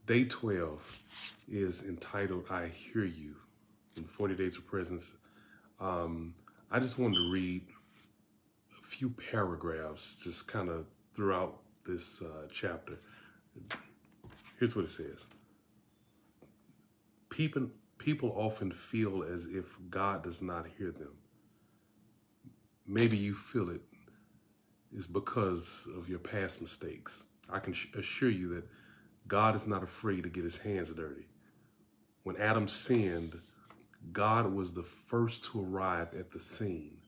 Day 12 is entitled, I Hear You, in 40 Days of Presence. I just wanted to read a few paragraphs just kind of throughout this chapter. Here's what it says. People often feel as if God does not hear them. Maybe you feel it is because of your past mistakes. I can assure you that God is not afraid to get his hands dirty. When Adam sinned, God was the first to arrive at the scene.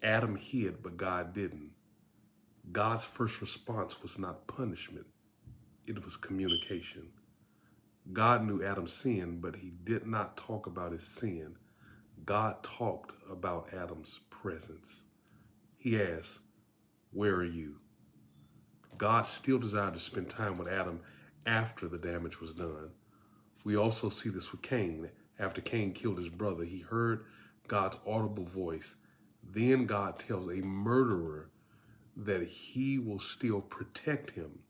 Adam hid, but God didn't. God's first response was not punishment, it was communication. God knew Adam's sin, but he did not talk about his sin. God talked about Adam's presence. He asked, "Where are you?" God still desired to spend time with Adam after the damage was done. We also see this with Cain. After Cain killed his brother, he heard God's audible voice. Then God tells a murderer that he will still protect him.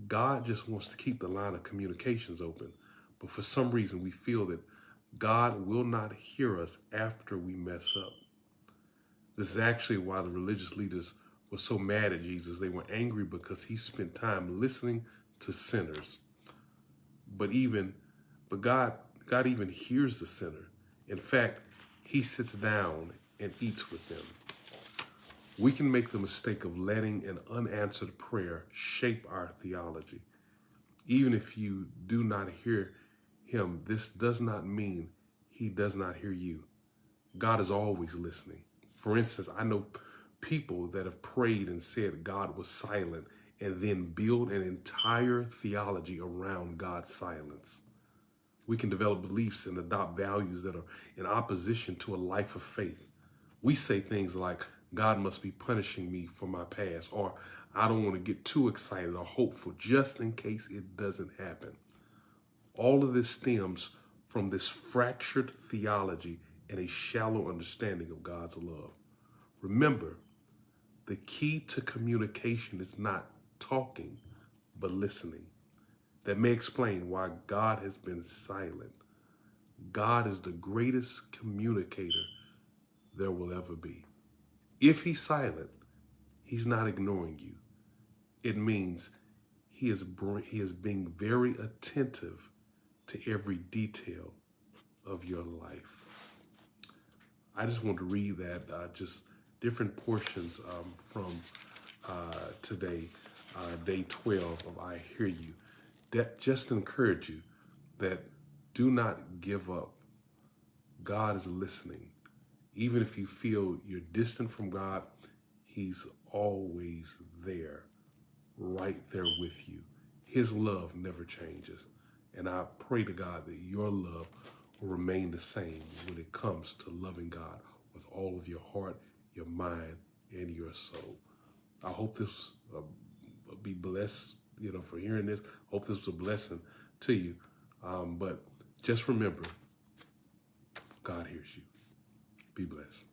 God just wants to keep the line of communications open, but for some reason we feel that God will not hear us after we mess up. This is actually why the religious leaders were so mad at Jesus. They were angry because he spent time listening to sinners. But God even hears the sinner. In fact, he sits down and eats with them. We can make the mistake of letting an unanswered prayer shape our theology. Even if you do not hear him, this does not mean he does not hear you. God is always listening. For instance, I know people that have prayed and said God was silent and then build an entire theology around God's silence. We can develop beliefs and adopt values that are in opposition to a life of faith. We say things like, God must be punishing me for my past, or I don't want to get too excited or hopeful just in case it doesn't happen. All of this stems from this fractured theology and a shallow understanding of God's love. Remember, the key to communication is not talking, but listening. That may explain why God has been silent. God is the greatest communicator there will ever be. If he's silent, he's not ignoring you. It means he is being very attentive to every detail of your life. I just want to read that, just different portions from today, day 12 of I Hear You. That just encourage you that do not give up. God is listening. Even if you feel you're distant from God, he's always there, right there with you. His love never changes. And I pray to God that your love will remain the same when it comes to loving God with all of your heart, your mind, and your soul. I hope this be blessed, for hearing this. Hope this was a blessing to you. But just remember, God hears you. Be blessed.